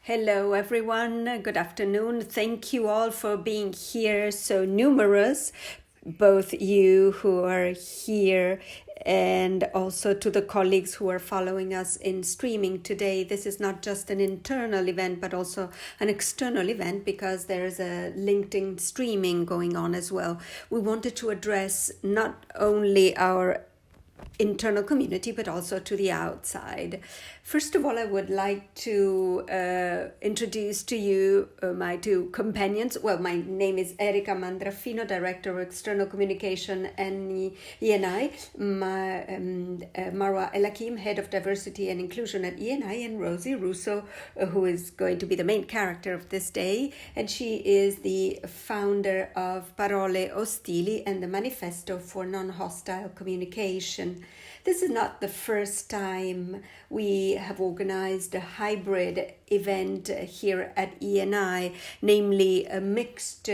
Hello, everyone. Good afternoon. Thank you all for being here, so numerous, both you who are here and also to the colleagues who are following us in streaming today. This is not just an internal event, but also an external event because there's a LinkedIn streaming going on as well. We wanted to address not only our internal community, but also to the outside. First of all, I would like to introduce to you my two companions. Well, my name is Erika Mandraffino, Director of External Communication and ENI, Marwa Elhakim, Head of Diversity and Inclusion at ENI, and Rosy Russo, who is going to be the main character of this day, and she is the founder of Parole Ostili and the Manifesto for Non-Hostile Communication. This is not the first time we have organized a hybrid event here at ENI, namely a mixed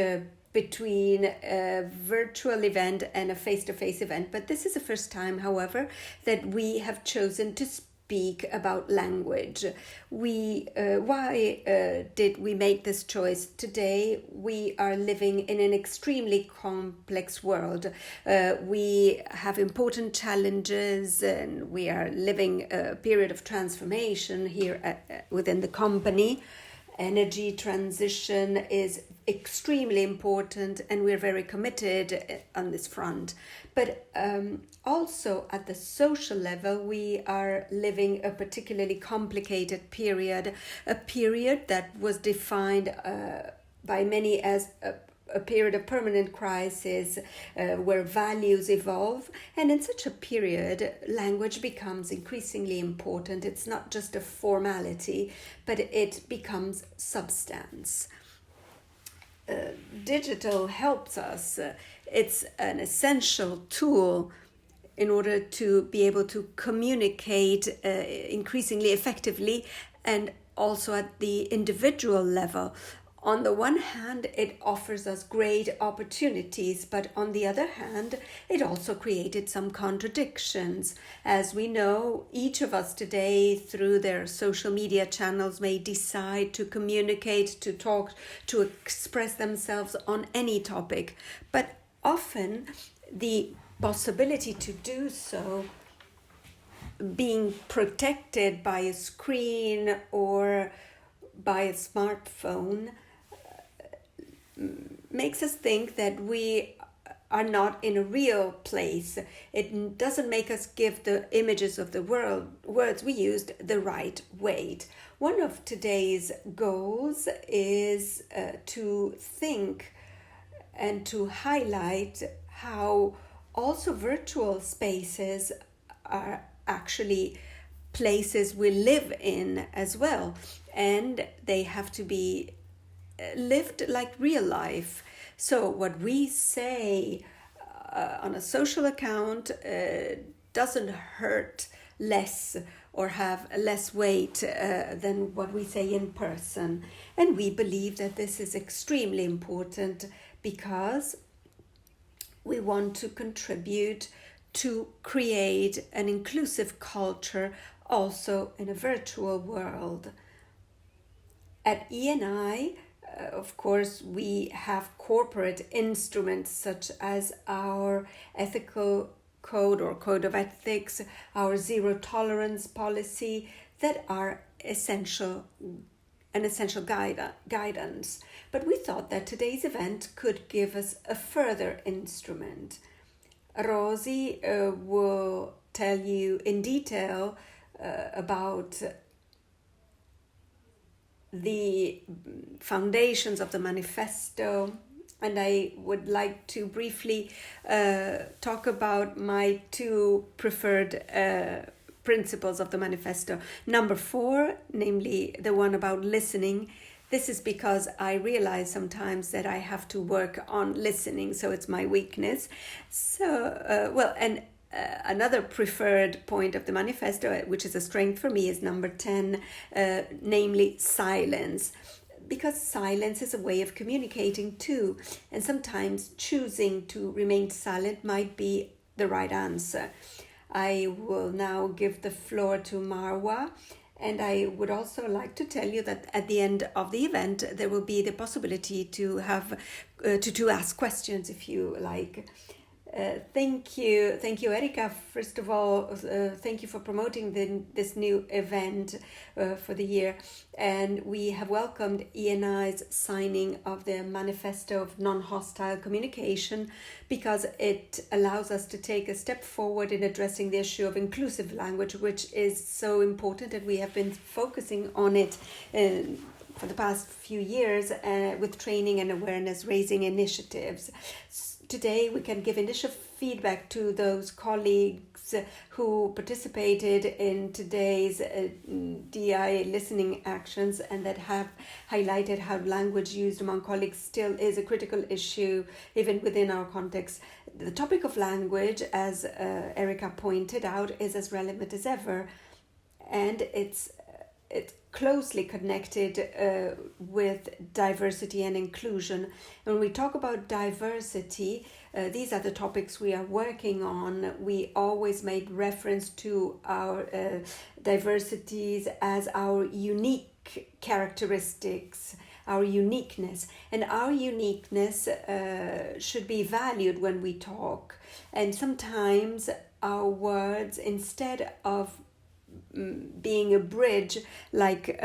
between a virtual event and a face-to-face event. But this is the first time, however, that we have chosen to speak about language. Why did we make this choice? Today, we are living in an extremely complex world. We have important challenges and we are living a period of transformation here within the company. Energy transition is extremely important and we're very committed on this front. But also at the social level, we are living a particularly complicated period, a period that was defined by many as a period of permanent crisis where values evolve. And in such a period, language becomes increasingly important. It's not just a formality, but it becomes substance. Digital helps us. It's an essential tool in order to be able to communicate increasingly effectively and also at the individual level. On the one hand, it offers us great opportunities, but on the other hand, it also created some contradictions. As we know, each of us today, through their social media channels, may decide to communicate, to talk, to express themselves on any topic. But often, the possibility to do so, being protected by a screen or by a smartphone, makes us think that we are not in a real place. It doesn't make us give the images of the words we used the right weight. One of today's goals is to think and to highlight how also virtual spaces are actually places we live in as well, and they have to be lived like real life. So what we say on a social account doesn't hurt less or have less weight than what we say in person. And we believe that this is extremely important because we want to contribute to create an inclusive culture also in a virtual world. At ENI, of course, we have corporate instruments such as our ethical code or code of ethics, our zero tolerance policy that are an essential guidance. But we thought that today's event could give us a further instrument. Rosy will tell you in detail about the foundations of the manifesto, and I would like to briefly talk about my two preferred principles of the manifesto. Number 4, namely the one about listening. This is because I realize sometimes that I have to work on listening, so it's my weakness. Another preferred point of the manifesto, which is a strength for me, is number 10, namely silence. Because silence is a way of communicating too, and sometimes choosing to remain silent might be the right answer. I will now give the floor to Marwa, And I would also like to tell you that at the end of the event, there will be the possibility to have to ask questions if you like. Thank you, Erika. First of all, thank you for promoting this new event for the year. And we have welcomed ENI's signing of the Manifesto of Non-Hostile Communication because it allows us to take a step forward in addressing the issue of inclusive language, which is so important, and we have been focusing on it for the past few years with training and awareness raising initiatives. Today we can give initial feedback to those colleagues who participated in today's DI listening actions and that have highlighted how language used among colleagues still is a critical issue even within our context. The topic of language, as Erika pointed out, is as relevant as ever, and it's closely connected with diversity and inclusion. When we talk about diversity, these are the topics we are working on. We always made reference to our diversities as our unique characteristics, our uniqueness. And our uniqueness should be valued when we talk. And sometimes our words, instead of being a bridge, like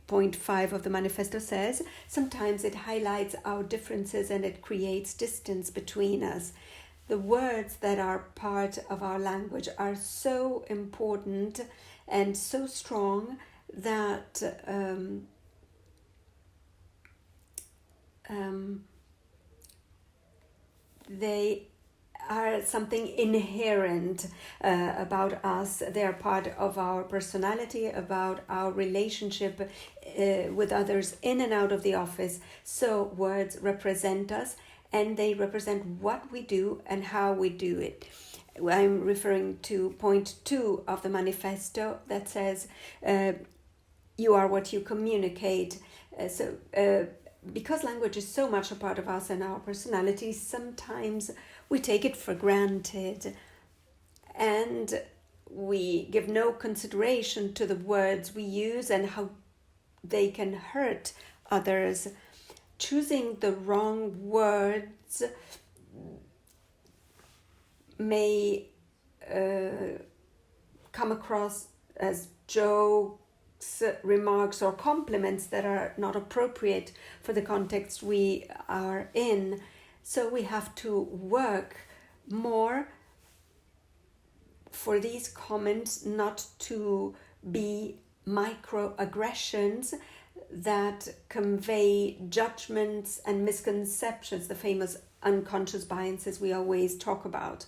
point 5 of the manifesto says, sometimes it highlights our differences and it creates distance between us. The words that are part of our language are so important and so strong that they are something inherent about us. They are part of our personality, about our relationship with others in and out of the office. So words represent us, and they represent what we do and how we do it. I'm referring to point 2 of the manifesto that says, you are what you communicate. Because language is so much a part of us and our personality, sometimes we take it for granted and we give no consideration to the words we use and how they can hurt others. Choosing the wrong words may come across as jokes, remarks, or compliments that are not appropriate for the context we are in. So we have to work more for these comments not to be microaggressions that convey judgments and misconceptions, the famous unconscious biases we always talk about.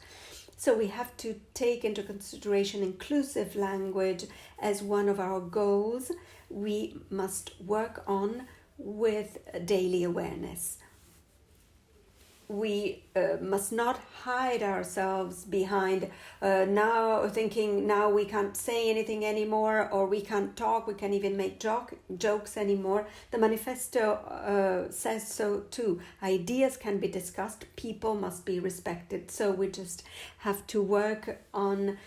So we have to take into consideration inclusive language as one of our goals we must work on with daily awareness. We must not hide ourselves behind now we can't say anything anymore, or we can't talk, we can't even make jokes anymore. The manifesto says so too. Ideas can be discussed, people must be respected. So we just have to work on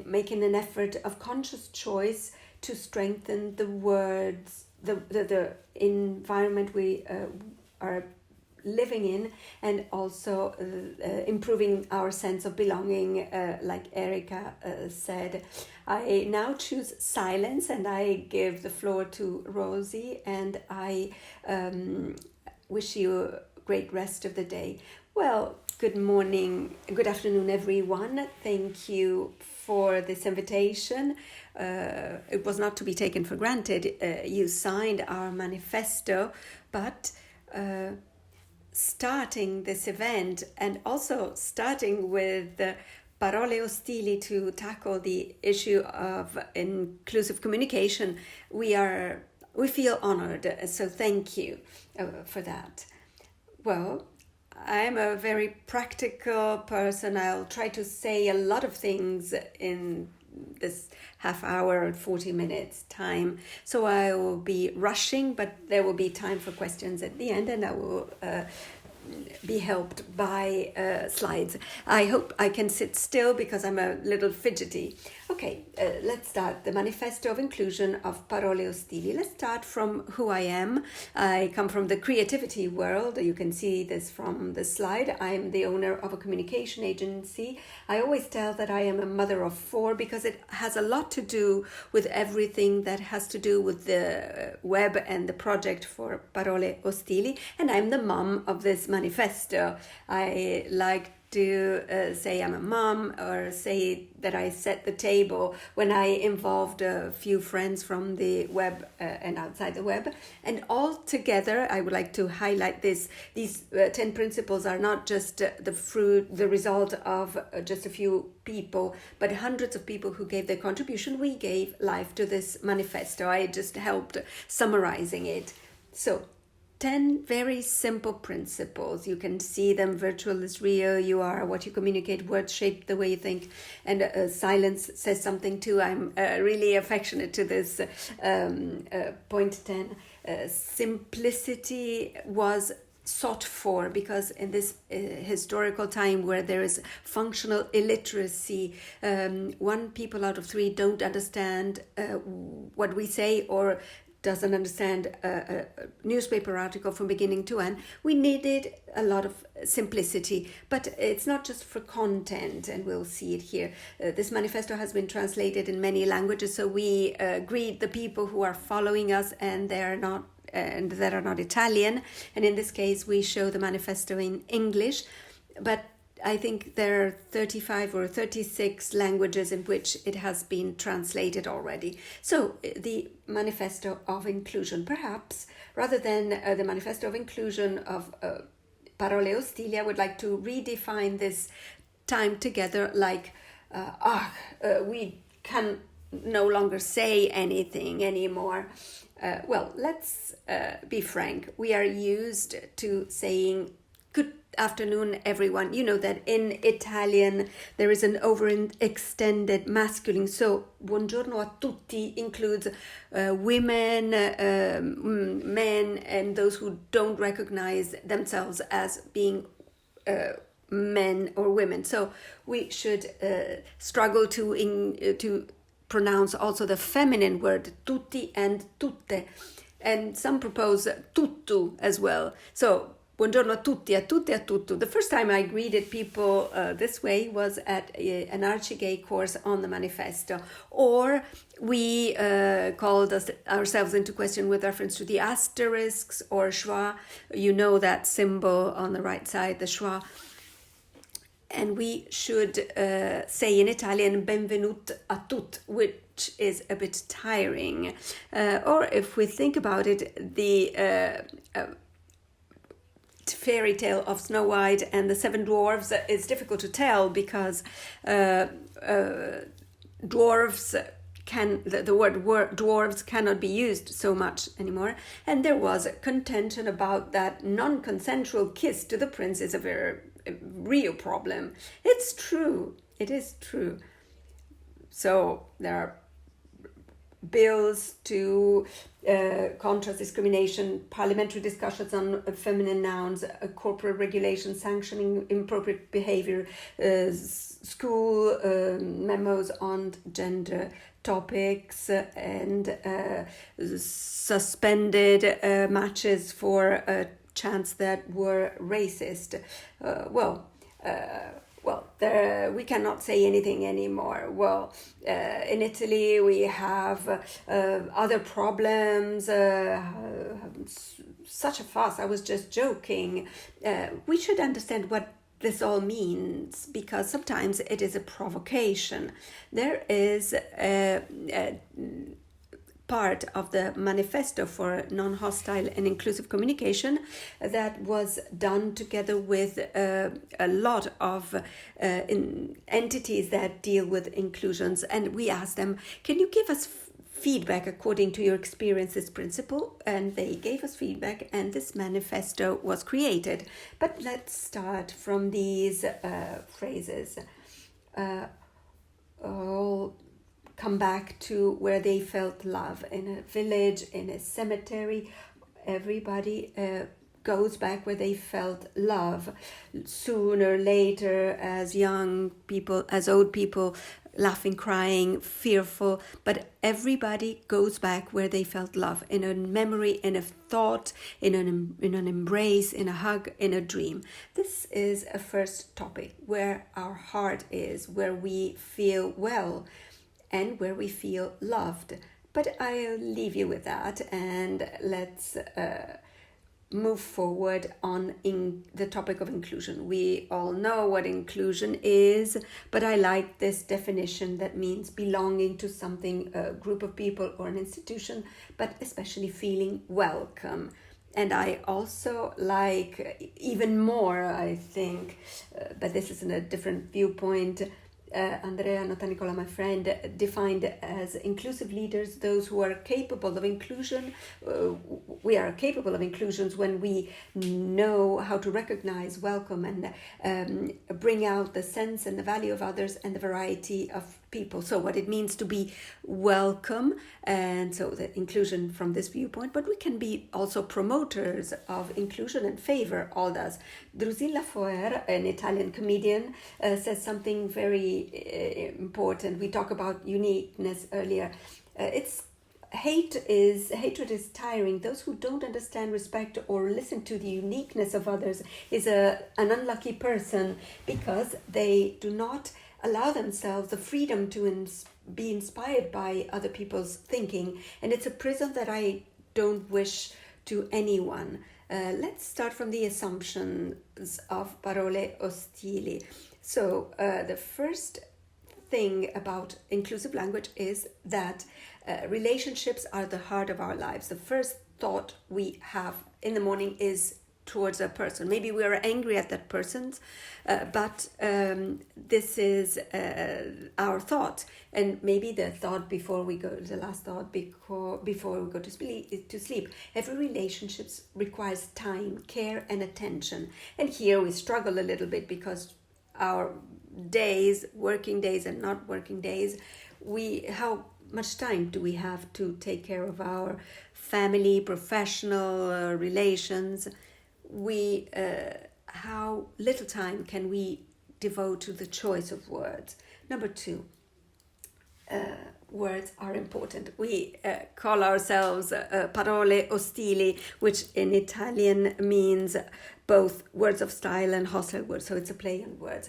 making an effort of conscious choice to strengthen the words, the environment we are living in, and also improving our sense of belonging, like Erika said. I now choose silence and I give the floor to Rosy, and I wish you a great rest of the day. Well, good morning, good afternoon everyone. Thank you for this invitation. It was not to be taken for granted. You signed our manifesto, but starting this event and also starting with Parole Ostili to tackle the issue of inclusive communication, we feel honored. So thank you for that. Well, I'm a very practical person. I'll try to say a lot of things in this half hour and 40 minutes time. So I will be rushing, but there will be time for questions at the end, and I will be helped by slides. I hope I can sit still because I'm a little fidgety. Okay, let's start. The Manifesto of Inclusion of Parole Ostili. Let's start from who I am. I come from the creativity world. You can see this from the slide. I'm the owner of a communication agency. I always tell that I am a mother of four because it has a lot to do with everything that has to do with the web and the project for Parole Ostili. And I'm the mom of this manifesto. I like to say I'm a mom, or say that I set the table when I involved a few friends from the web and outside the web. And all together, I would like to highlight this. These 10 principles are not just the result of just a few people, but hundreds of people who gave their contribution. We gave life to this manifesto. I just helped summarizing it. So, 10 very simple principles. You can see them. Virtual is real. You are what you communicate. Words shape the way you think. And silence says something too. I'm really affectionate to this point 10. Simplicity was sought for because in this historical time where there is functional illiteracy, people out of 3 don't understand what we say, or doesn't understand a newspaper article from beginning to end. We needed a lot of simplicity, but it's not just for content, and we'll see it here. This manifesto has been translated in many languages, so we greet the people who are following us and that are not Italian. And in this case, we show the manifesto in English, but I think there are 35 or 36 languages in which it has been translated already. So the Manifesto of Inclusion, perhaps, rather than the Manifesto of Inclusion of Parole Ostili, I would like to redefine this time together like, we can no longer say anything anymore. Well, let's be frank. We are used to saying good afternoon, everyone. You know that in Italian there is an overextended masculine. So, buongiorno a tutti includes women, men, and those who don't recognize themselves as being men or women. So, we should struggle to pronounce also the feminine word tutti and tutte. And some propose tutto as well. So, buongiorno a tutti, a tutti, a tutto. The first time I greeted people this way was at an archigay course on the manifesto. Or we called ourselves into question with reference to the asterisks or schwa. You know that symbol on the right side, the schwa. And we should say in Italian, benvenut a tut, which is a bit tiring. Or if we think about it, the fairy tale of Snow White and the 7 dwarves is difficult to tell because dwarves the word dwarves cannot be used so much anymore, and there was contention about that non-consensual kiss to the prince is a real problem. It's true, it is true. So there are bills to contrast discrimination, parliamentary discussions on feminine nouns, corporate regulation sanctioning inappropriate behavior, school memos on gender topics, and suspended matches for chants that were racist. We cannot say anything anymore. In Italy we have other problems, such a fuss. I was just joking. We should understand what this all means, because sometimes it is a provocation. There is a part of the Manifesto for Non-Hostile and Inclusive Communication that was done together with a lot of entities that deal with inclusions, and we asked them, can you give us feedback according to your experiences principle? And they gave us feedback, and this manifesto was created. But let's start from these phrases. All come back to where they felt love, in a village, in a cemetery. Everybody goes back where they felt love. Sooner, later, as young people, as old people, laughing, crying, fearful, but everybody goes back where they felt love, in a memory, in a thought, in an embrace, in a hug, in a dream. This is a first topic, where our heart is, where we feel well, and where we feel loved. But I'll leave you with that, and let's move forward on in the topic of inclusion. We all know what inclusion is, but I like this definition that means belonging to something, a group of people or an institution, but especially feeling welcome. And I also like even more, I think, but this is in a different viewpoint, Andrea Notanicola, my friend, defined as inclusive leaders those who are capable of inclusion. We are capable of inclusions when we know how to recognize, welcome, and bring out the sense and the value of others and the variety of people. So what it means to be welcome, and so the inclusion from this viewpoint, but we can be also promoters of inclusion and favor all those. Drusilla Foer, an Italian comedian, says something very important. We talk about uniqueness earlier. Hatred is tiring. Those who don't understand, respect, or listen to the uniqueness of others is an unlucky person, because they do not allow themselves the freedom to be inspired by other people's thinking. And it's a prison that I don't wish to anyone. Let's start from the assumptions of Parole Ostili. So the first thing about inclusive language is that relationships are the heart of our lives. The first thought we have in the morning is towards a person. Maybe we are angry at that person, but this is our thought. And maybe the thought before we go, the last thought before we go to sleep. Every relationship requires time, care, and attention. And here we struggle a little bit, because our days, working days and not working days, how much time do we have to take care of our family, professional relations? How little time can we devote to the choice of words? Number two, words are important. We call ourselves parole ostili, which in Italian means both words of style and hostile words, so it's a play on words.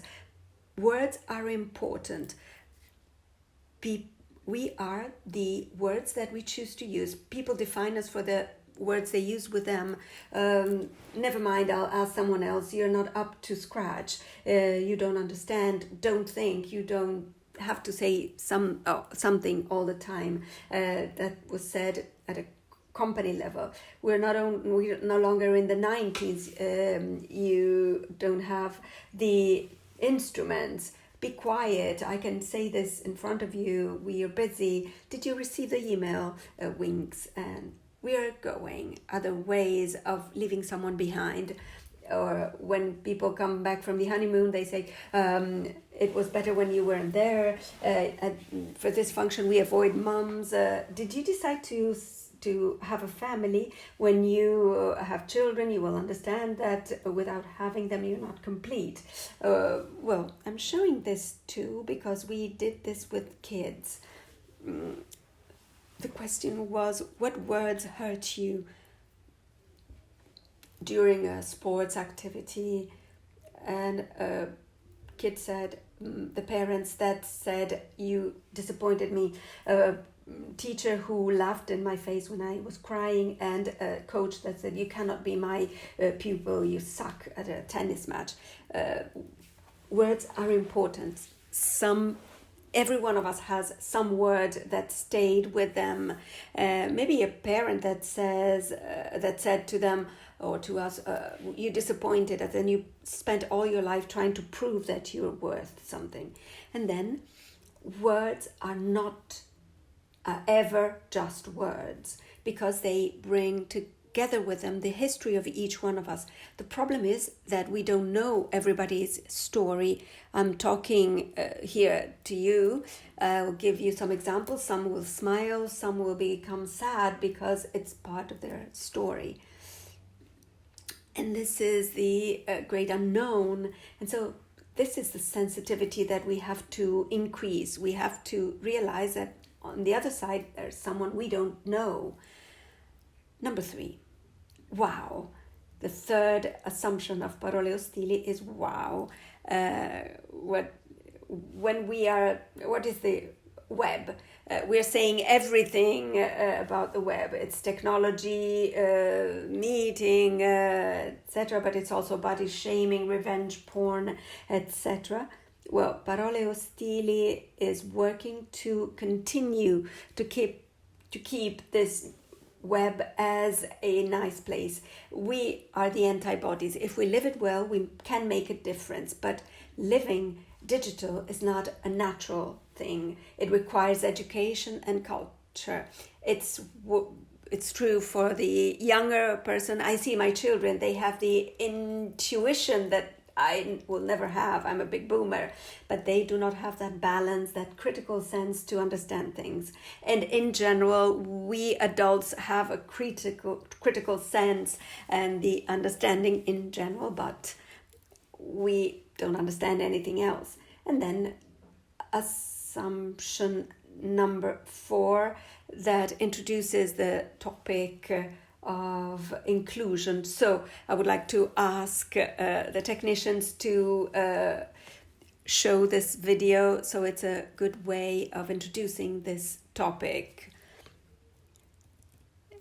Words are important. We are the words that we choose to use. People define us for the words they use with them. Never mind, I'll ask someone else. You're not up to scratch. You don't understand. Don't think. You don't have to say something all the time. That was said at a company level. We're no longer in the 90s. You don't have the instruments. Be quiet. I can say this in front of you. We are busy. Did you receive the email? Winks. And we are going. Other ways of leaving someone behind. Or when people come back from the honeymoon, they say, it was better when you weren't there. For this function, we avoid mums. Did you decide to have a family? When you have children, you will understand that without having them, you're not complete. Well, I'm showing this too because we did this with kids. The question was, what words hurt you during a sports activity? And a kid said, the parents that said, you disappointed me. Teacher who laughed in my face when I was crying, and a coach that said, you cannot be my pupil, you suck at a tennis match. Words are important. Every one of us has some word that stayed with them. Maybe a parent that said to them or to us, you disappointed us, and you spent all your life trying to prove that you're worth something. And then words are not ever just words, because they bring together with them the history of each one of us. The problem is that we don't know everybody's story. I'm talking here to you. I'll give you some examples. Some will smile, some will become sad because it's part of their story. And this is the great unknown. And so this is the sensitivity that we have to increase. We have to realize that on the other side, there's someone we don't know. Number 3, wow. The third assumption of Parole Ostili is wow. What is the web? We're saying everything about the web. It's technology, meeting, etc. But it's also body shaming, revenge porn, etc. Well, Parole Ostili is working to continue to keep this web as a nice place. We are the antibodies. If we live it well, we can make a difference. But living digital is not a natural thing. It requires education and culture. It's true for the younger person. I see my children, they have the intuition that I will never have. I'm a big boomer, but they do not have that balance, that critical sense to understand things. And in general, we adults have a critical sense and the understanding in general, but we don't understand anything else. And then assumption number 4 that introduces the topic of inclusion. So I would like to ask the technicians to show this video, so it's a good way of introducing this topic.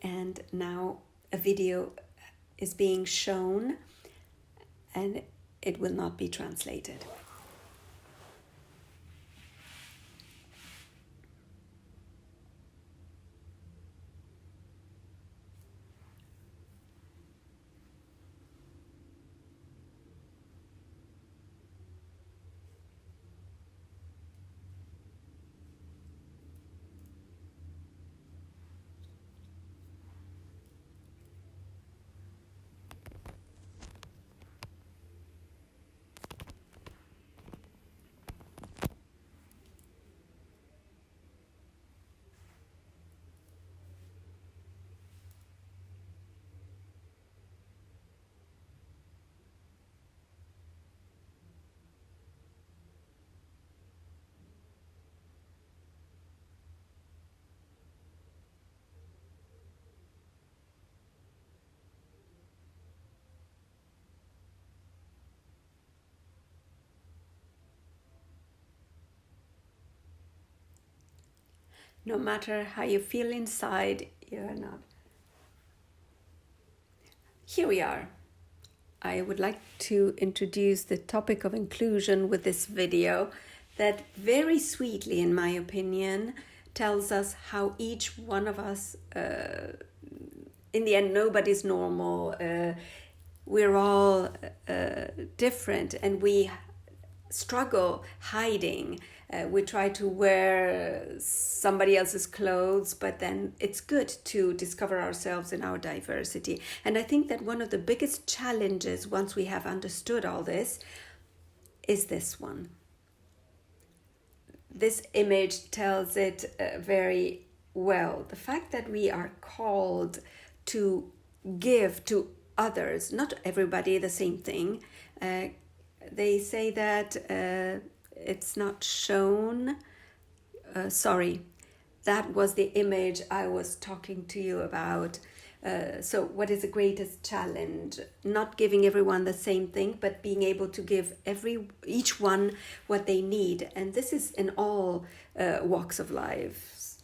And now a video is being shown and it will not be translated. No matter how you feel inside, you're not. Here we are. I would like to introduce the topic of inclusion with this video that very sweetly, in my opinion, tells us how each one of us, in the end, nobody's normal. We're all different and we struggle hiding. We try to wear somebody else's clothes, but then it's good to discover ourselves in our diversity. And I think that one of the biggest challenges, once we have understood all this, is this one. This image tells it very well. The fact that we are called to give to others, not everybody the same thing. They say that it's not shown. Sorry, that was the image I was talking to you about. So what is the greatest challenge? Not giving everyone the same thing, but being able to give each one what they need. And this is in all walks of life.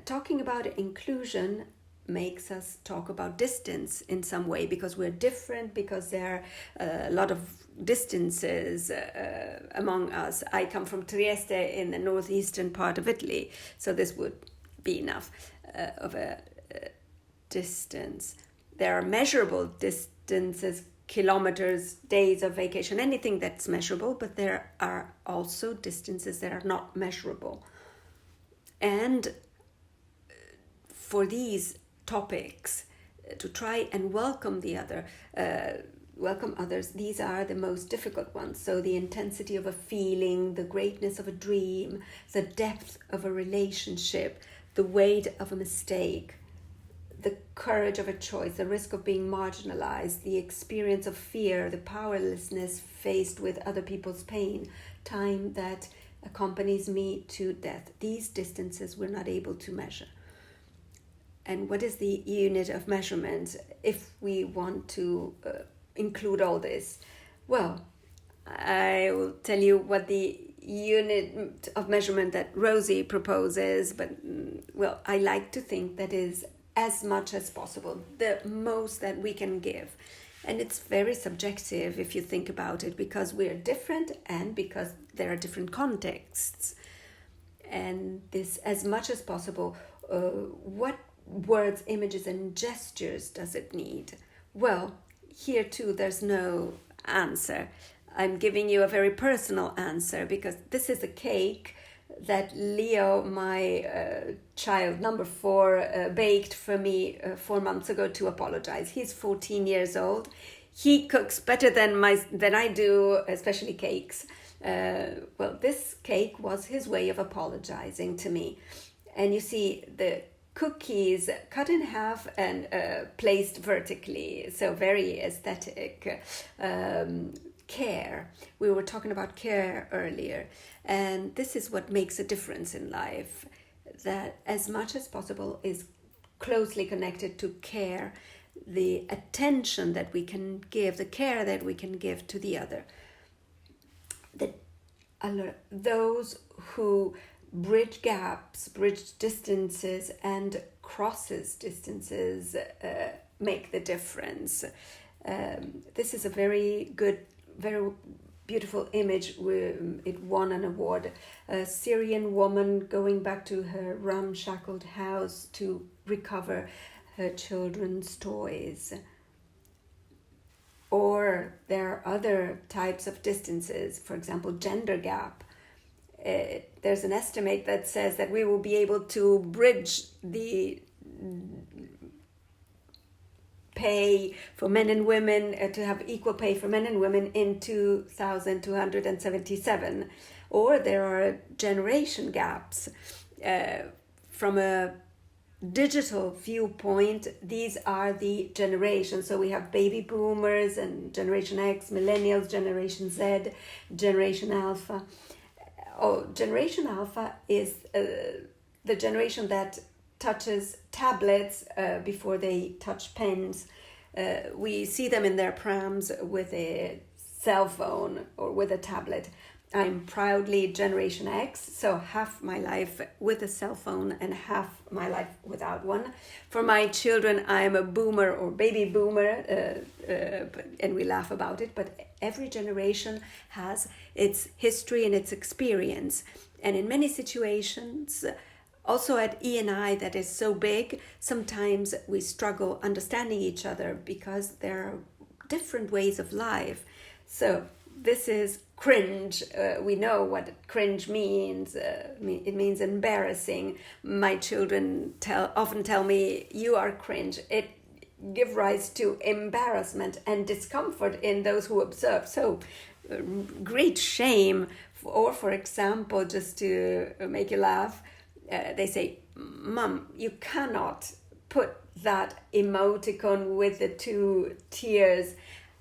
Talking about inclusion makes us talk about distance in some way, because we're different, because there are a lot of distances among us. I come from Trieste in the northeastern part of Italy, so this would be enough of a distance. There are measurable distances, kilometers, days of vacation, anything that's measurable, but there are also distances that are not measurable. And for these topics, to try and welcome others, these are the most difficult ones. So the intensity of a feeling, the greatness of a dream, the depth of a relationship, the weight of a mistake, the courage of a choice, the risk of being marginalized, the experience of fear, the powerlessness faced with other people's pain, time that accompanies me to death. These distances we're not able to measure. And what is the unit of measurement if we want to include all this? Well, I will tell you what the unit of measurement that Rosy proposes, but well, I like to think that is as much as possible, the most that we can give. And it's very subjective if you think about it, because we're different and because there are different contexts. And this, as much as possible, what words, images, and gestures does it need? Well, here too, there's no answer. I'm giving you a very personal answer because this is a cake that Leo, my child number 4, baked for me 4 months ago to apologize. He's 14 years old. He cooks better than I do, especially cakes. Well, this cake was his way of apologizing to me. And you see the cookies cut in half and placed vertically, so very aesthetic. Care. We were talking about care earlier, and this is what makes a difference in life, that as much as possible is closely connected to care, the attention that we can give, the care that we can give to the other. Those who bridge gaps, bridge distances, and crosses distances make the difference. This is a very good, very beautiful image. It won an award. A Syrian woman going back to her ramshackled house to recover her children's toys. Or there are other types of distances, for example, gender gap. There's an estimate that says that we will be able to bridge the pay for men and women, to have equal pay for men and women in 2277. Or there are generation gaps. From a digital viewpoint, these are the generations. So we have baby boomers and Generation X, millennials, Generation Z, Generation Alpha. Generation Alpha is the generation that touches tablets before they touch pens. We see them in their prams with a cell phone or with a tablet. I'm proudly Generation X, so half my life with a cell phone and half my life without one. For my children, I'm a boomer or baby boomer, and we laugh about it, but every generation has its history and its experience. And in many situations, also at E&I that is so big, sometimes we struggle understanding each other because there are different ways of life. So this is cringe. We know what cringe means. It means embarrassing. My children often tell me, you are cringe. It gives rise to embarrassment and discomfort in those who observe. So great shame. Or for example, just to make you laugh, they say, Mom, you cannot put that emoticon with the 2 tears.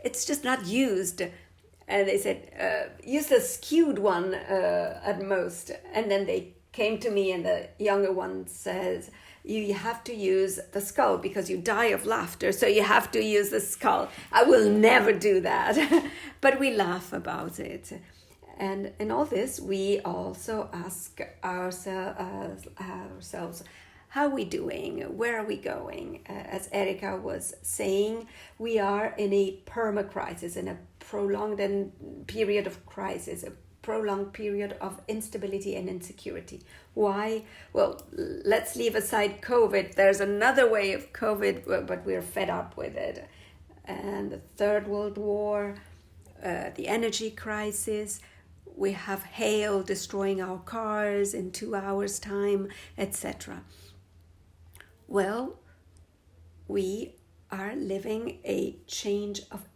It's just not used. And they said, use the skewed one at most. And then they came to me and the younger one says, you have to use the skull because you die of laughter. So you have to use the skull. I will never do that. But we laugh about it. And in all this, we also ask ourselves, how are we doing? Where are we going? As Erika was saying, we are in a perma-crisis, in a prolonged period of crisis, a prolonged period of instability and insecurity. Why? Well, let's leave aside COVID. There's another way of COVID, but we're fed up with it. And the Third World War, the energy crisis, we have hail destroying our cars in 2 hours' time, etc. Well, we are living a change of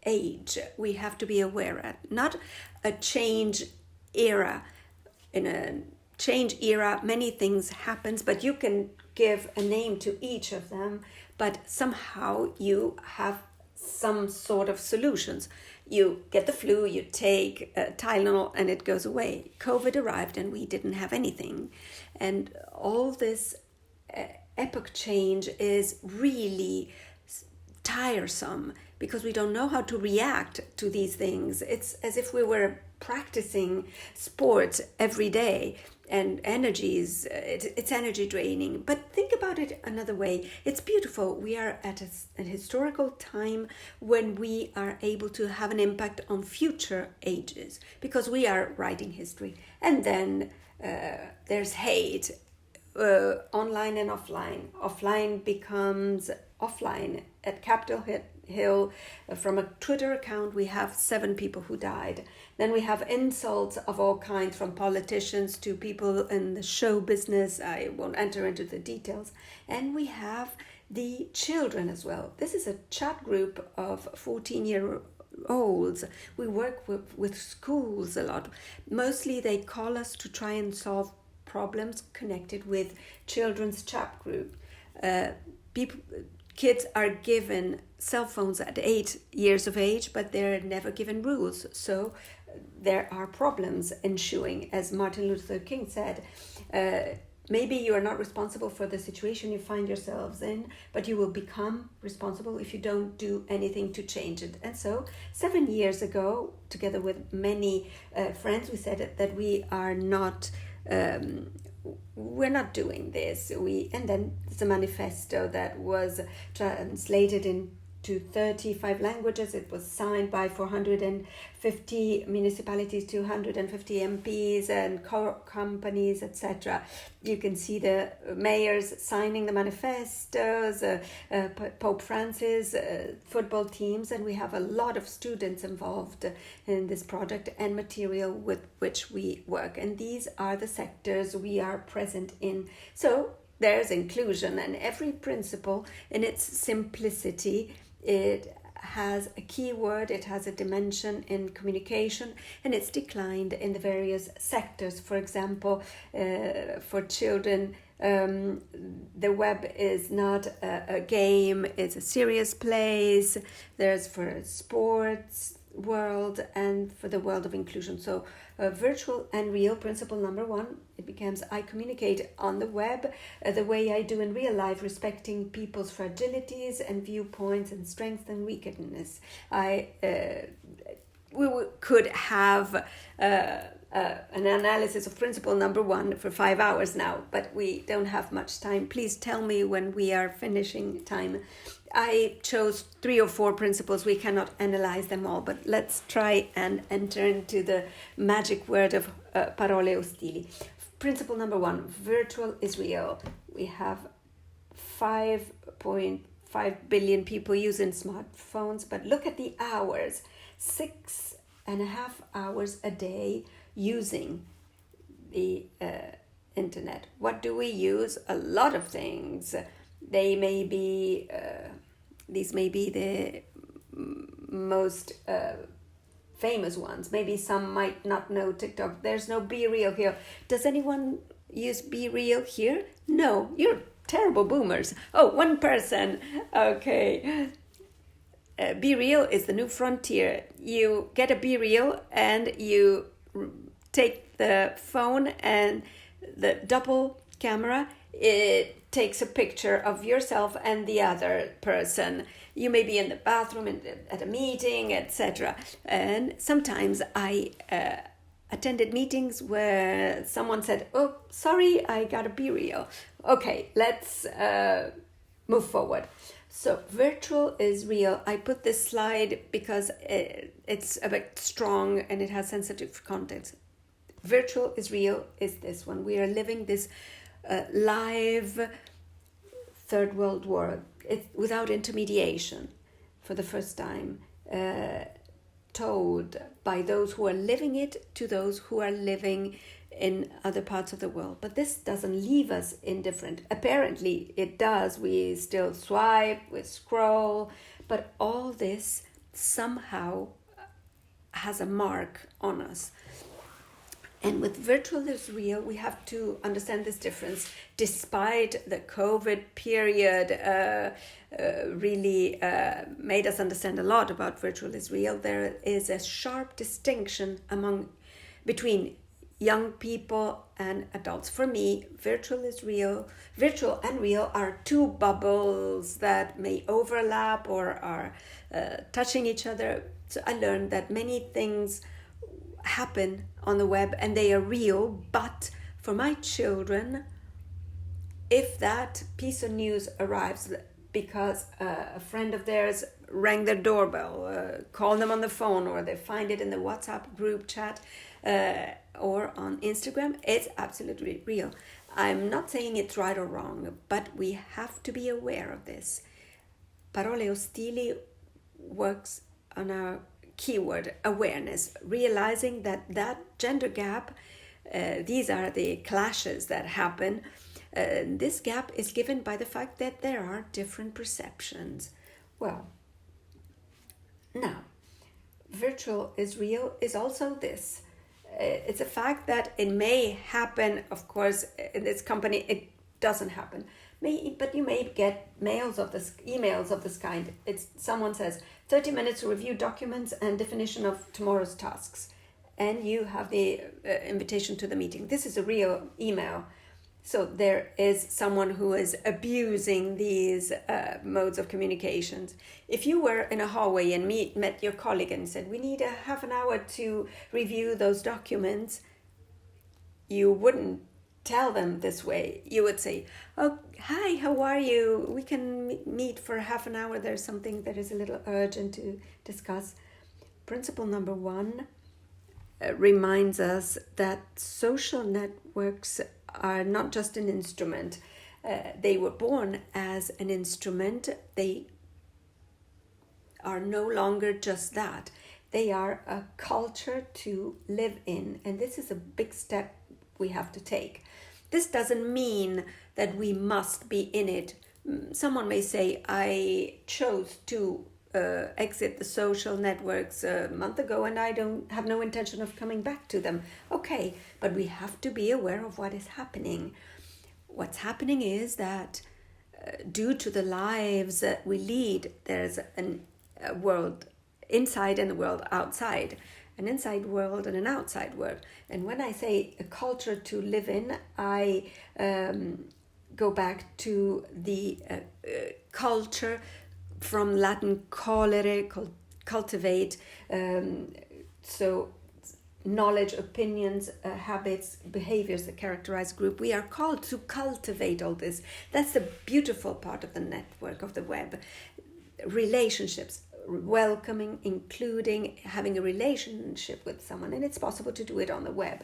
age. We have to be aware of not a change era in a change era, many things happens, but you can give a name to each of them, but somehow you have some sort of solutions. You get the flu, you take Tylenol, and it goes away. COVID arrived and we didn't have anything. And all this epoch change is really tiresome because we don't know how to react to these things. It's as if we were practicing sports every day, and it's energy draining. But think about it another way. It's beautiful. We are at a historical time when we are able to have an impact on future ages because we are writing history. And then there's hate, online and offline. Offline becomes offline. At Capitol Hill, from a Twitter account, we have 7 people who died. Then we have insults of all kinds, from politicians to people in the show business. I won't enter into the details. And we have the children as well. This is a chat group of 14-year-olds. We work with schools a lot. Mostly they call us to try and solve problems connected with children's chat group. Kids are given cell phones at 8 years of age, but they're never given rules. So there are problems ensuing. As Martin Luther King said, maybe you are not responsible for the situation you find yourselves in, but you will become responsible if you don't do anything to change it. And so 7 years ago, together with many friends, we said that we are not... we're not doing this. And then it's a manifesto that was translated into 35 languages. It was signed by 450 municipalities, 250 MPs and companies, etc. You can see the mayors signing the manifestos, Pope Francis, football teams, and we have a lot of students involved in this project and material with which we work. And these are the sectors we are present in. So there's inclusion, and every principle in its simplicity, it has a keyword, it has a dimension in communication, and it's declined in the various sectors. For example, for children, the web is not a game, it's a serious place. There's for sports world and for the world of inclusion. So virtual and real, principle number 1, it becomes I communicate on the web the way I do in real life, respecting people's fragilities and viewpoints and strengths and weakness. We could have an analysis of principle number 1 for 5 hours now, but we don't have much time. Please tell me when we are finishing time. I chose 3 or 4 principles. We cannot analyze them all, but let's try and enter into the magic word of Parole Ostili. Principle number 1, virtual is real. We have 5.5 billion people using smartphones, but look at the hours, 6.5 hours a day using the internet. What do we use? A lot of things. These may be the most famous ones. Maybe some might not know TikTok. There's no Be Real here. Does anyone use Be Real here? No, you're terrible boomers. Oh, one person. Okay. Be Real is the new frontier. You get a Be Real and you take the phone and the double camera. It takes a picture of yourself and the other person. You may be in the bathroom, at a meeting, etc. And sometimes I attended meetings where someone said, "Oh, sorry, I gotta be real." Okay, let's move forward. So virtual is real. I put this slide because it's a bit strong and it has sensitive context. Virtual is real is this one. We are living this live third world war. It's without intermediation for the first time, told by those who are living it to those who are living in other parts of the world. But this doesn't leave us indifferent. Apparently it does. We still swipe, we scroll, but all this somehow has a mark on us. And with virtual is real, we have to understand this difference. Despite the COVID period really made us understand a lot about virtual is real, there is a sharp distinction between young people and adults. For me, virtual and real are two bubbles that may overlap or are touching each other. So I learned that many things happen on the web and they are real, but for my children, if that piece of news arrives because a friend of theirs rang their doorbell, called them on the phone, or they find it in the WhatsApp group chat or on Instagram, it's absolutely real. I'm not saying it's right or wrong, but we have to be aware of this. Parole ostili works on our keyword awareness, realizing that gender gap, these are the clashes that happen. This gap is given by the fact that there are different perceptions. Well, now, virtual is real is also this. It's a fact that it may happen, of course, in this company, it doesn't happen. But you may get emails of this kind. Someone says 30 minutes to review documents and definition of tomorrow's tasks, and you have the invitation to the meeting. This is a real email. So there is someone who is abusing these modes of communications. If you were in a hallway and met your colleague and said, we need a half an hour to review those documents, you wouldn't tell them this way. You would say, oh, hi, how are you? We can meet for half an hour. There's something that is a little urgent to discuss. Principle number 1 reminds us that social networks are not just an instrument. They were born as an instrument. They are no longer just that. They are a culture to live in. And this is a big step we have to take. This doesn't mean that we must be in it. Someone may say, I chose to exit the social networks a month ago and I don't have no intention of coming back to them. Okay, but we have to be aware of what is happening. What's happening is that due to the lives that we lead, there's a world inside and a world outside. An inside world and an outside world. And when I say a culture to live in, I go back to the culture from Latin colere, cultivate, so knowledge, opinions, habits, behaviors that characterize a group. We are called to cultivate all this. That's the beautiful part of the network, of the web. Relationships, welcoming, including, having a relationship with someone, and it's possible to do it on the web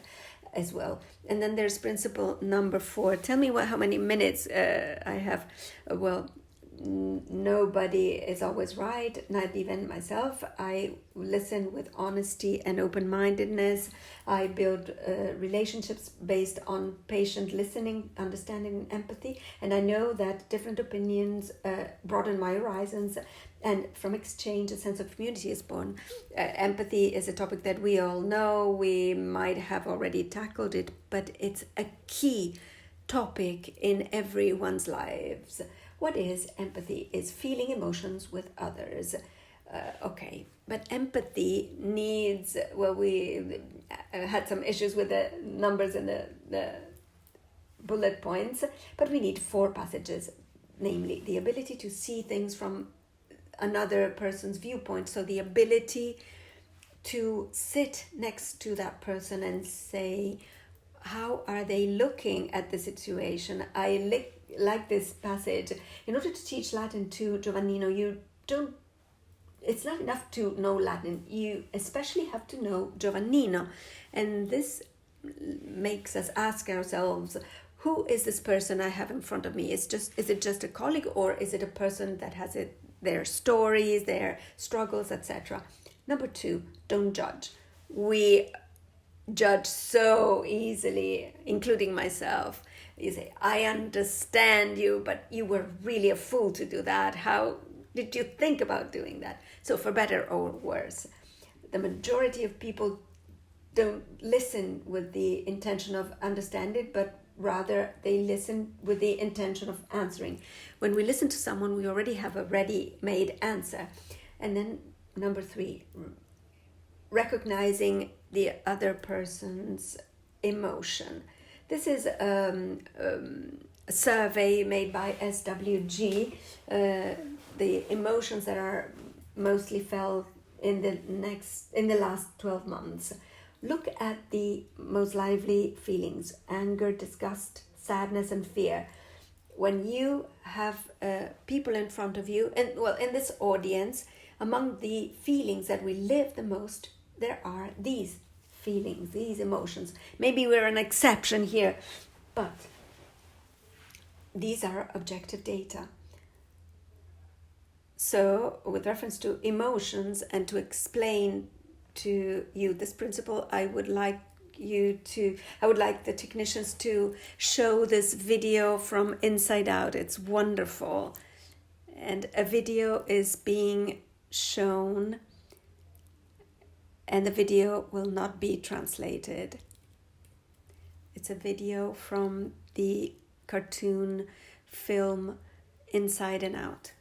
as well. And then there's principle number 4. Tell me how many minutes I have. Well, nobody is always right, not even myself. I listen with honesty and open-mindedness. I build relationships based on patient listening, understanding, and empathy. And I know that different opinions broaden my horizons, and from exchange, a sense of community is born. Empathy is a topic that we all know. We might have already tackled it, but it's a key topic in everyone's lives. What is empathy? Is feeling emotions with others. Okay, but empathy needs, well, we had some issues with the numbers and the bullet points, but we need 4 passages, namely the ability to see things from another person's viewpoint. So the ability to sit next to that person and say, how are they looking at the situation? I like this passage. In order to teach Latin to Giovannino, it's not enough to know Latin. You especially have to know Giovannino. And this makes us ask ourselves, who is this person I have in front of me? Is it just a colleague, or is it a person that has their stories, their struggles, etc.? Number 2, don't judge. We judge so easily, including myself. You say, I understand you, but you were really a fool to do that. How did you think about doing that? So for better or worse, the majority of people don't listen with the intention of understanding, but rather they listen with the intention of answering. When we listen to someone, we already have a ready-made answer. And then number 3, recognizing the other person's emotion. This is a survey made by SWG, the emotions that are mostly felt in the last 12 months. Look at the most lively feelings: anger, disgust, sadness, and fear. When you have people in front of you, and well, in this audience, among the feelings that we live the most, there are these feelings, these emotions. Maybe we're an exception here, but these are objective data. So, with reference to emotions and to explain to you this principle, I would like the technicians to show this video from inside out. It's wonderful. And a video is being shown, and the video will not be translated. It's a video from the cartoon film Inside and Out.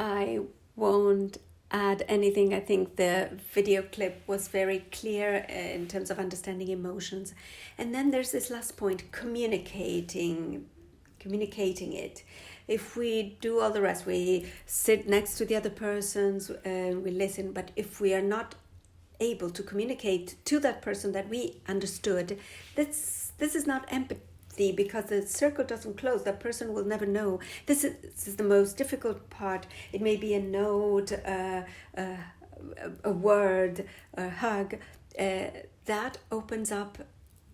I won't add anything. I think the video clip was very clear in terms of understanding emotions. And then there's this last point, communicating it. If we do all the rest, we sit next to the other persons and we listen, but if we are not able to communicate to that person that we understood, this is not empathy, because the circle doesn't close. That person will never know. This is the most difficult part. It may be a note, a word, a hug, that opens up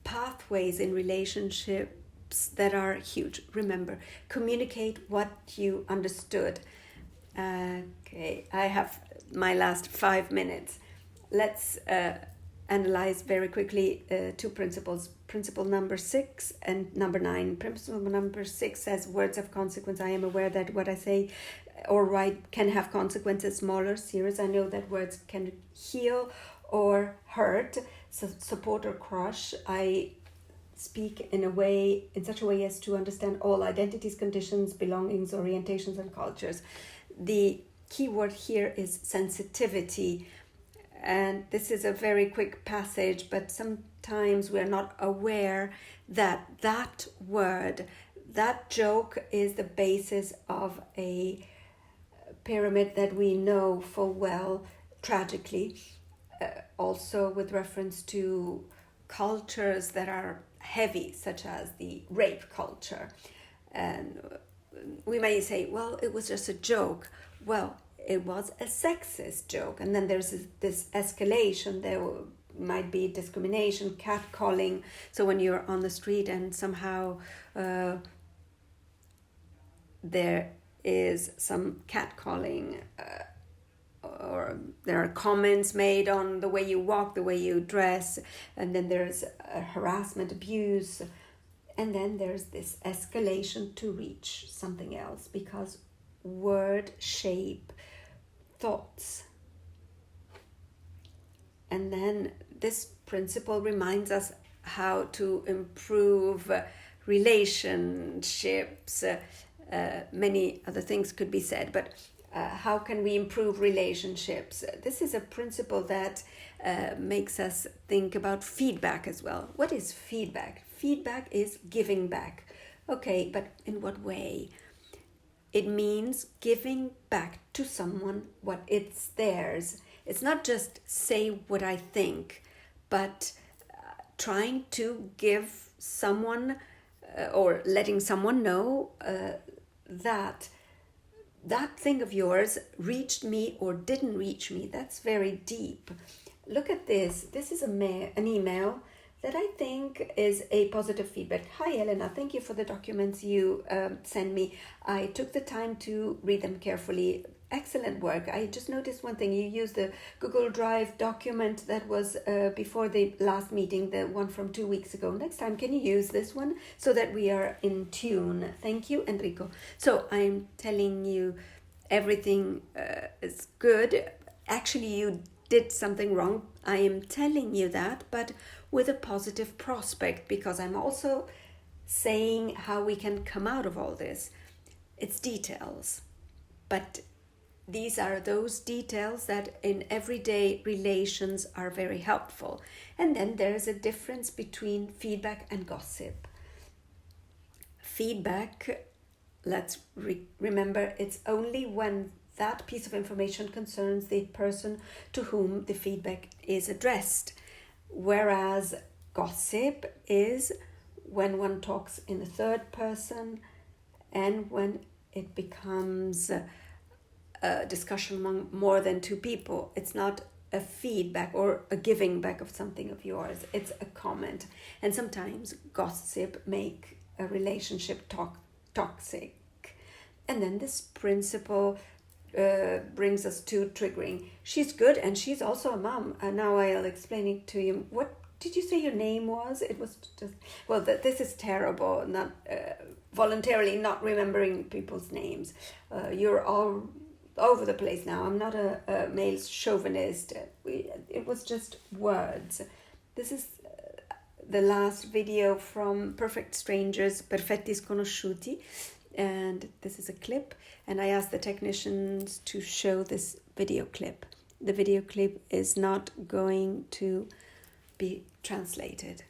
pathways in relationships that are huge. Remember, communicate what you understood. Okay, I have my last 5 minutes. Let's analyze very quickly 2 principles. Principle number 6 and number 9. Principle number 6 says words have consequence. I am aware that what I say or write can have consequences, small or serious. I know that words can heal or hurt, support or crush. I speak in such a way as to understand all identities, conditions, belongings, orientations, and cultures. The key word here is sensitivity. And this is a very quick passage, but sometimes we're not aware that word, that joke is the basis of a pyramid that we know full well tragically, also with reference to cultures that are heavy, such as the rape culture. And we may say, well, it was just a joke. Well, it was a sexist joke. And then there's this escalation. There might be discrimination, catcalling. So when you're on the street and somehow there is some catcalling, or there are comments made on the way you walk, the way you dress, and then there's harassment, abuse, and then there's this escalation to reach something else, because word shape thoughts. And then this principle reminds us how to improve relationships. Many other things could be said, but how can we improve relationships? This is a principle that makes us think about feedback as well. What is feedback? Feedback is giving back. Okay, but in what way? It means giving back to someone what it's theirs. It's not just say what I think, but trying to give someone or letting someone know that thing of yours reached me or didn't reach me. That's very deep. Look at this. This is an email that I think is a positive feedback. Hi, Elena. Thank you for the documents you sent me. I took the time to read them carefully. Excellent work. I just noticed one thing. You used the Google Drive document that was before the last meeting, the one from 2 weeks ago. Next time, can you use this one so that we are in tune? Thank you, Enrico. So I'm telling you everything is good. Actually, you did something wrong. I am telling you that, but with a positive prospect, because I'm also saying how we can come out of all this. It's details, but these are those details that in everyday relations are very helpful. And then there's a difference between feedback and gossip. Feedback, let's remember, it's only when that piece of information concerns the person to whom the feedback is addressed. Whereas gossip is when one talks in the third person and when it becomes a discussion among more than two people. It's not a feedback or a giving back of something of yours. It's a comment. And sometimes gossip make a relationship toxic. And then this principle brings us to triggering. She's good and she's also a mom. And now I'll explain it to you. What did you say your name was? It was just, well, this is terrible, not voluntarily not remembering people's names. You're all over the place now. I'm not a male chauvinist. It was just words. This is the last video from Perfect Strangers, Perfetti Sconosciuti. And this is a clip. And I asked the technicians to show this video clip. The video clip is not going to be translated.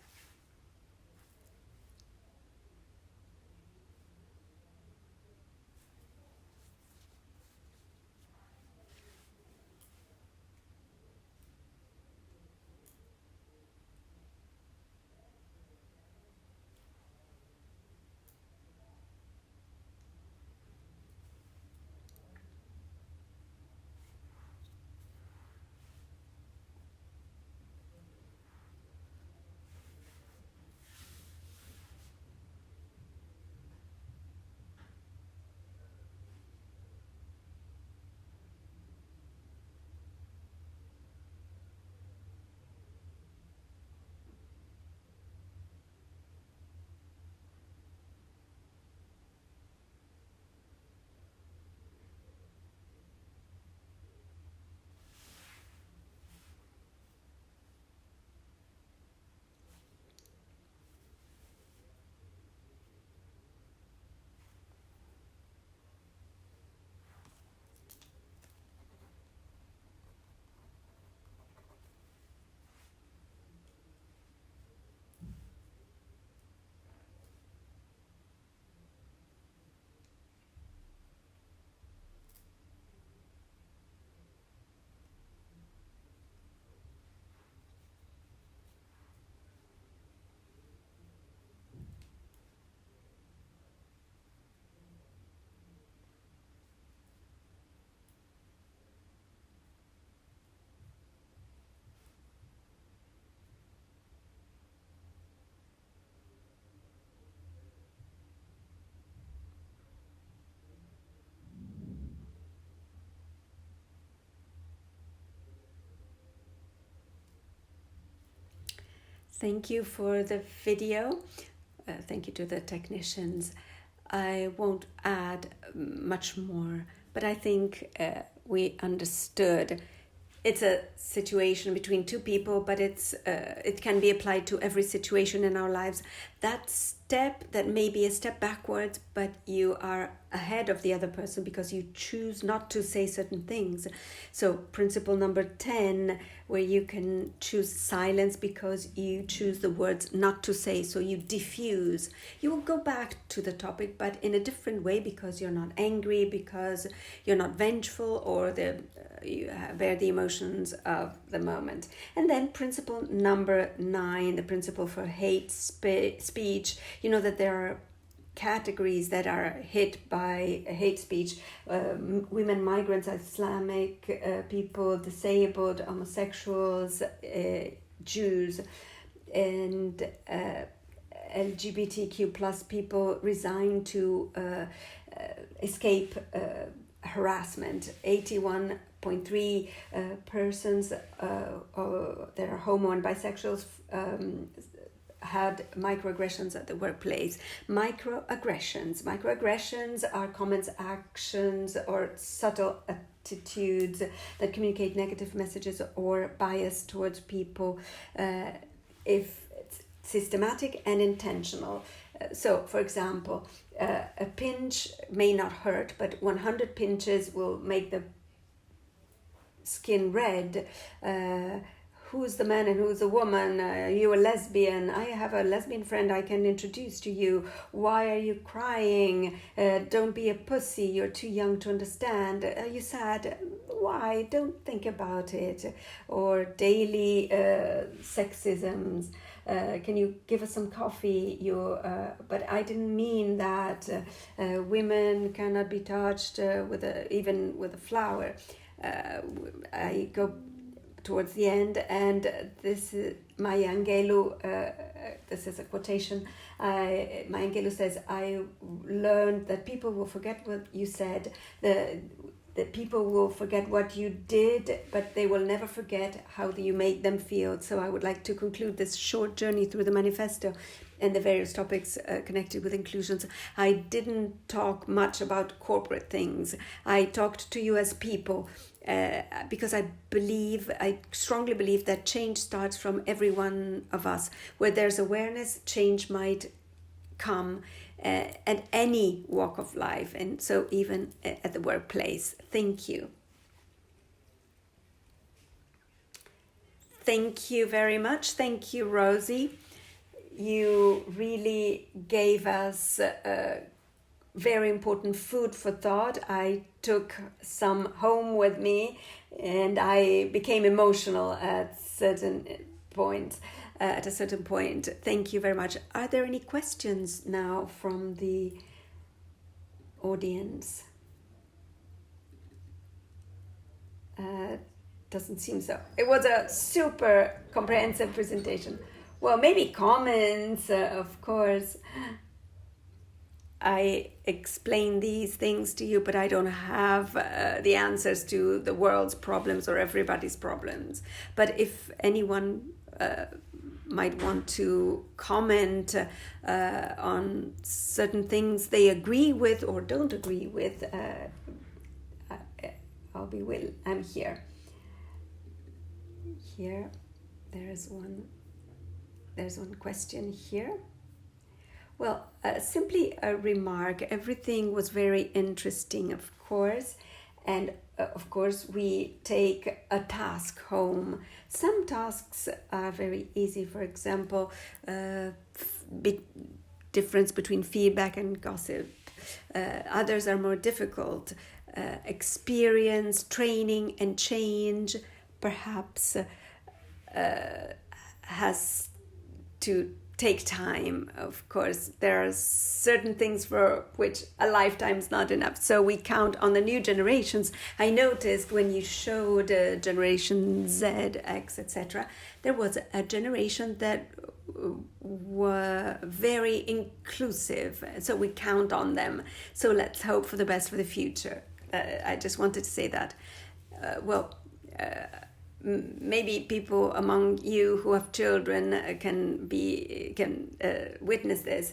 Thank you for the video. Thank you to the technicians. I won't add much more, but I think we understood. It's a situation between two people, but it can be applied to every situation in our lives. That step, that may be a step backwards, but you are ahead of the other person because you choose not to say certain things. So principle number 10, where you can choose silence because you choose the words not to say, so you diffuse. You will go back to the topic, but in a different way, because you're not angry, because you're not vengeful, or you bear the emotions of the moment. And then principle number 9, the principle for hate speech. You know that there are categories that are hit by hate speech: women, migrants, Islamic people, disabled, homosexuals, Jews, and LGBTQ plus people resigned to escape harassment. 81.3 persons that are homo and bisexuals had microaggressions at the workplace. Microaggressions are comments, actions, or subtle attitudes that communicate negative messages or bias towards people, if it's systematic and intentional. So, for example, a pinch may not hurt, but 100 pinches will make the skin red. Who's the man and who's the woman? You a lesbian? I have a lesbian friend I can introduce to you. Why are you crying? Don't be a pussy. You're too young to understand. Are you sad? Why? Don't think about it. Or daily sexisms. Can you give us some coffee? But I didn't mean that women cannot be touched even with a flower. I go towards the end, and this is Maya Angelou. This is a quotation. Maya Angelou says, "I learned that people will forget what you said. That people will forget what you did, but they will never forget how you made them feel." So I would like to conclude this short journey through the manifesto and the various topics connected with inclusions. I didn't talk much about corporate things. I talked to you as people, because I strongly believe that change starts from every one of us. Where there's awareness, change might come at any walk of life, and so even at the workplace. Thank you. Thank you very much. Thank you, Rosy. You really gave us very important food for thought. I took some home with me, and I became emotional at a certain point. Thank you very much. Are there any questions now from the audience? Doesn't seem so. It was a super comprehensive presentation. Well, maybe comments, of course. I explain these things to you, but I don't have the answers to the world's problems or everybody's problems. But if anyone might want to comment on certain things they agree with or don't agree with, I'm here. Here, there's one question here. Well, simply a remark. Everything was very interesting, of course. And of course, we take a task home. Some tasks are very easy. For example, difference between feedback and gossip. Others are more difficult. Experience, training, and change perhaps has to take time. Of course, there are certain things for which a lifetime is not enough. So we count on the new generations. I noticed when you showed Generation Z, X, etc., there was a generation that were very inclusive. So we count on them. So let's hope for the best for the future. I just wanted to say that. maybe people among you who have children can witness this.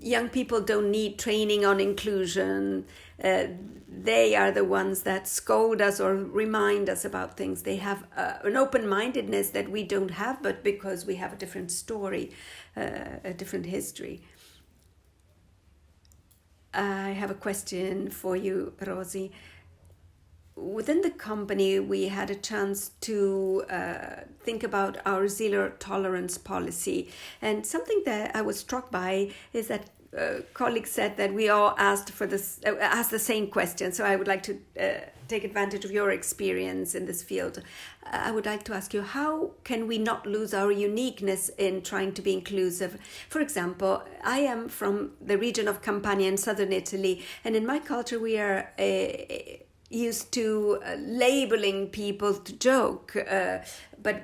Young people don't need training on inclusion. They are the ones that scold us or remind us about things. They have an open-mindedness that we don't have, but because we have a different story, a different history. I have a question for you, Rosy. Within the company, we had a chance to think about our zero tolerance policy. And something that I was struck by is that colleagues said that we all asked the same question. So I would like to take advantage of your experience in this field. I would like to ask you, how can we not lose our uniqueness in trying to be inclusive? For example, I am from the region of Campania in southern Italy, and in my culture we are used to labeling people to joke, but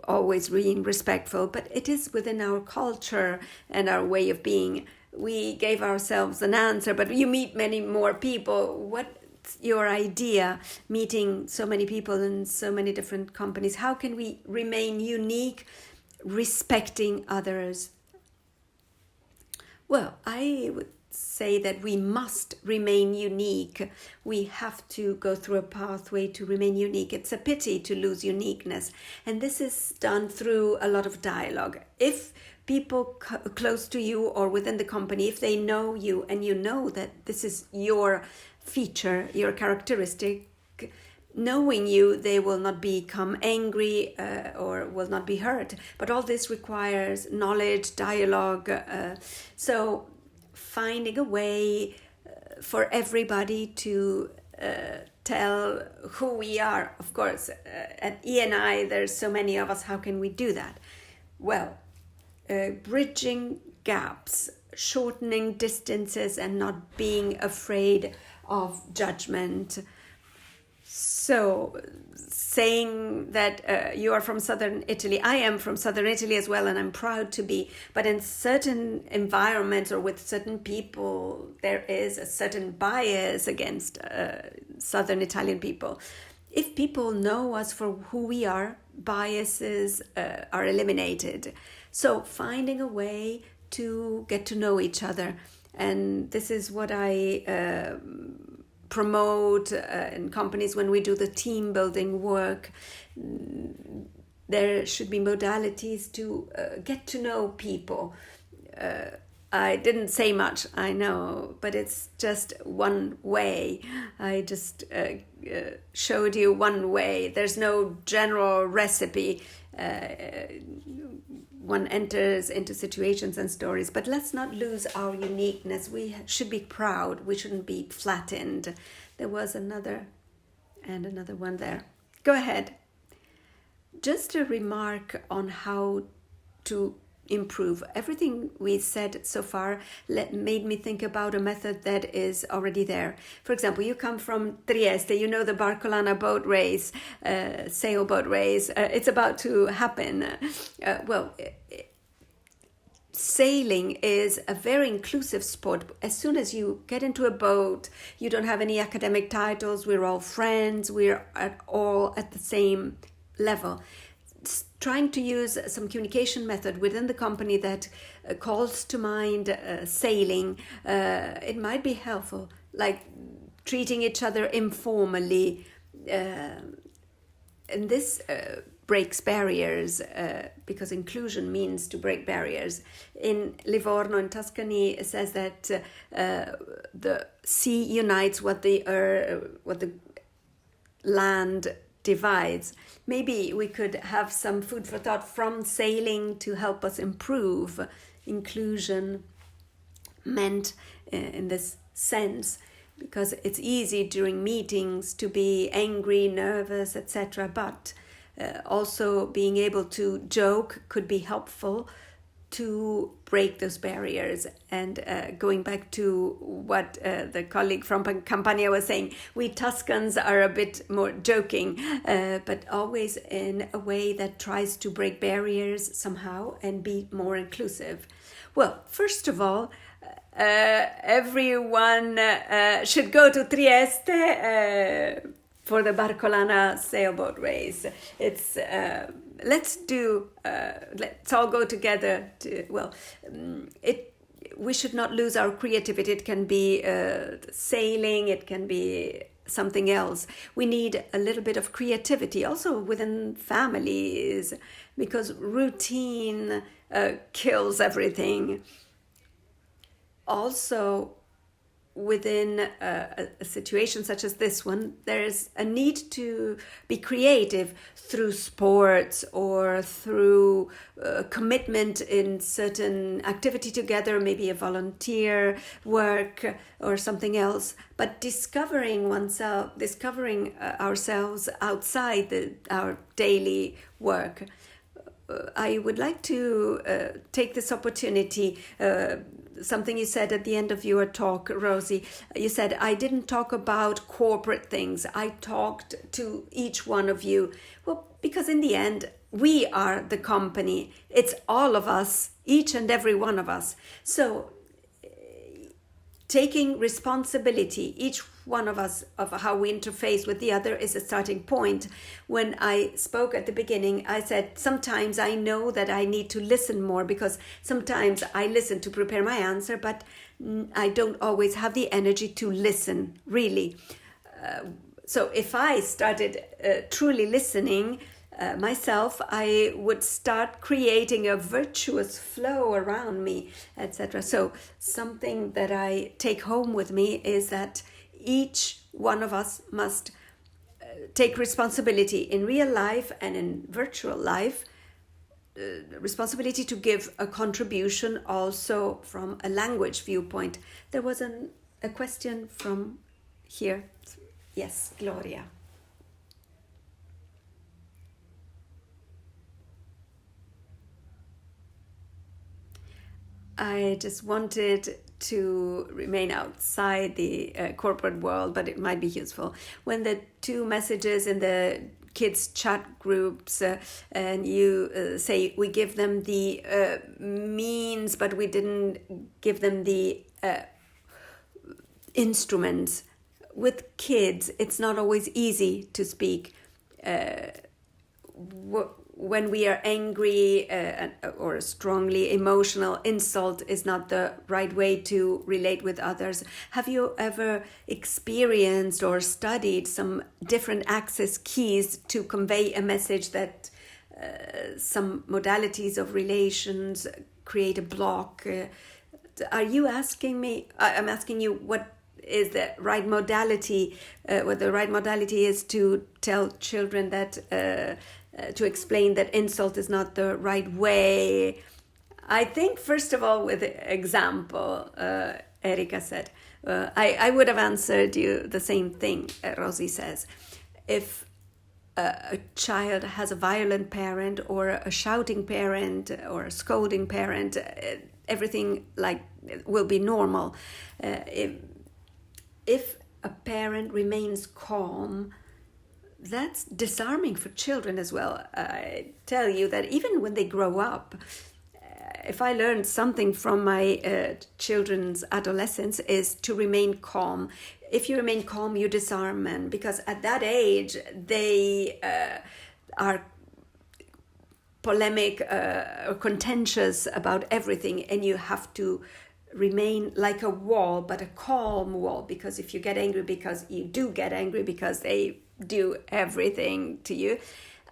always being respectful. But it is within our culture and our way of being. We gave ourselves an answer, but you meet many more people. What's your idea, meeting so many people in so many different companies? How can we remain unique, respecting others? Well, I would say that we must remain unique. We have to go through a pathway to remain unique. It's a pity to lose uniqueness. And this is done through a lot of dialogue. If people close to you or within the company, if they know you and you know that this is your feature, your characteristic, knowing you, they will not become angry or will not be hurt. But all this requires knowledge, dialogue. So finding a way for everybody to tell who we are. Of course, at E&I, there's so many of us. How can we do that? Well, bridging gaps, shortening distances, and not being afraid of judgment. So saying that you are from southern Italy, I am from southern Italy as well, and I'm proud to be, but in certain environments or with certain people, there is a certain bias against southern Italian people. If people know us for who we are, biases are eliminated. So finding a way to get to know each other. And this is what I promote in companies when we do the team building work. There should be modalities to get to know people. I didn't say much, I know, but it's just one way. I just showed you one way. There's no general recipe. One enters into situations and stories, but let's not lose our uniqueness. We should be proud. We shouldn't be flattened. There was another one there. Go ahead. Just a remark on how to improve. Everything we said so far made me think about a method that is already there. For example, you come from Trieste, you know the Barcolana boat race, sailboat race. It's about to happen. Sailing is a very inclusive sport. As soon as you get into a boat, you don't have any academic titles. We're all friends. We're all at the same level. Trying to use some communication method within the company that calls to mind sailing, it might be helpful, like treating each other informally. And this breaks barriers, because inclusion means to break barriers. In Livorno, in Tuscany, it says that the sea unites what the land divides. Maybe we could have some food for thought from sailing to help us improve. Inclusion meant in this sense, because it's easy during meetings to be angry, nervous, etc. But also being able to joke could be helpful to break those barriers. And going back to what the colleague from Campania was saying, we Tuscans are a bit more joking, but always in a way that tries to break barriers somehow and be more inclusive. Well, first of all, everyone should go to Trieste. for the Barcolana sailboat race. It's let's all go together to, we should not lose our creativity. It can be sailing, it can be something else. We need a little bit of creativity also within families, because routine kills everything. Also, within a situation such as this one, there's a need to be creative through sports or through commitment in certain activity together, maybe a volunteer work or something else. But discovering ourselves outside our daily work. I would like to take this opportunity. Something you said at the end of your talk, Rosy. You said, I didn't talk about corporate things. I talked to each one of you. Well, because in the end, we are the company. It's all of us, each and every one of us. So taking responsibility, each one of us, of how we interface with the other is a starting point. When I spoke at the beginning, I said, sometimes I know that I need to listen more, because sometimes I listen to prepare my answer, but I don't always have the energy to listen, really. So if I started truly listening myself, I would start creating a virtuous flow around me, etc. So something that I take home with me is that each one of us must take responsibility in real life and in virtual life, responsibility to give a contribution also from a language viewpoint. There was a question from here. Yes, Gloria. I just wanted to remain outside the corporate world, but it might be useful. When the two messages in the kids chat groups and you say we give them the means, but we didn't give them the instruments. With kids, it's not always easy to speak. When we are angry or strongly emotional, insult is not the right way to relate with others. Have you ever experienced or studied some different access keys to convey a message that some modalities of relations create a block? Are you asking me? I'm asking you what is the right modality, what the right modality is to tell children that to explain that insult is not the right way. I think, first of all, with example, Erika said, I would have answered you the same thing Rosy says. If a child has a violent parent or a shouting parent or a scolding parent, everything will be normal. If a parent remains calm, that's disarming for children as well. I tell you that even when they grow up, if I learned something from my children's adolescence, is to remain calm. If you remain calm, you disarm men, because at that age they are polemic or contentious about everything, and you have to remain like a wall, but a calm wall, because if you get angry, because you do get angry because they do everything to you,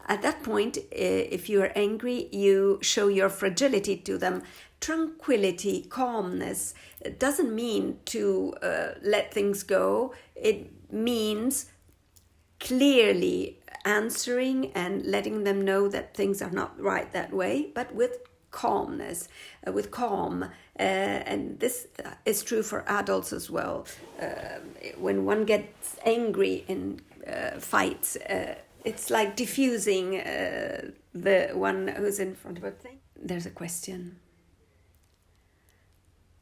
at that point, if you are angry, you show your fragility to them. Tranquility, calmness, doesn't mean to let things go. It means clearly answering and letting them know that things are not right that way, but with calmness, with calm. And this is true for adults as well. When one gets angry in fights, it's like diffusing the one who's in front of a thing. There's a question.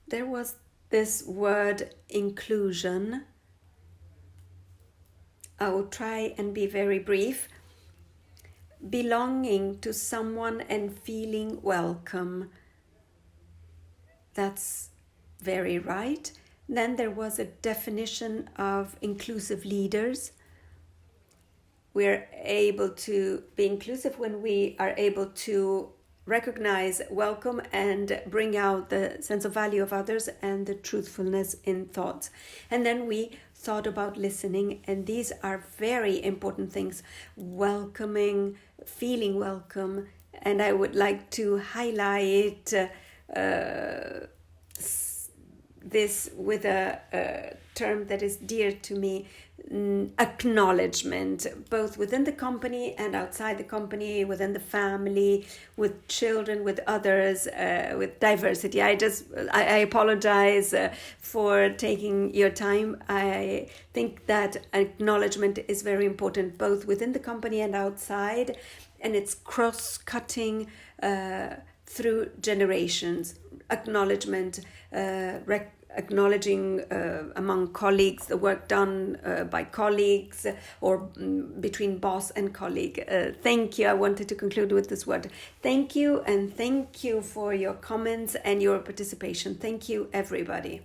There was this word inclusion. I will try and be very brief. Belonging to someone and feeling welcome. That's very right. Then there was a definition of inclusive leaders. we're able to be inclusive, when we are able to recognize, welcome, and bring out the sense of value of others and the truthfulness in thoughts. And then we thought about listening, and these are very important things. Welcoming, feeling welcome, and I would like to highlight this with a term that is dear to me, acknowledgement, both within the company and outside the company, within the family, with children, with others, with diversity. I apologize for taking your time. I think that acknowledgement is very important, both within the company and outside, and it's cross-cutting through generations. Acknowledgement, acknowledging among colleagues the work done by colleagues, or between boss and colleague. Thank you. I wanted to conclude with this word. Thank you, and thank you for your comments and your participation. Thank you, everybody.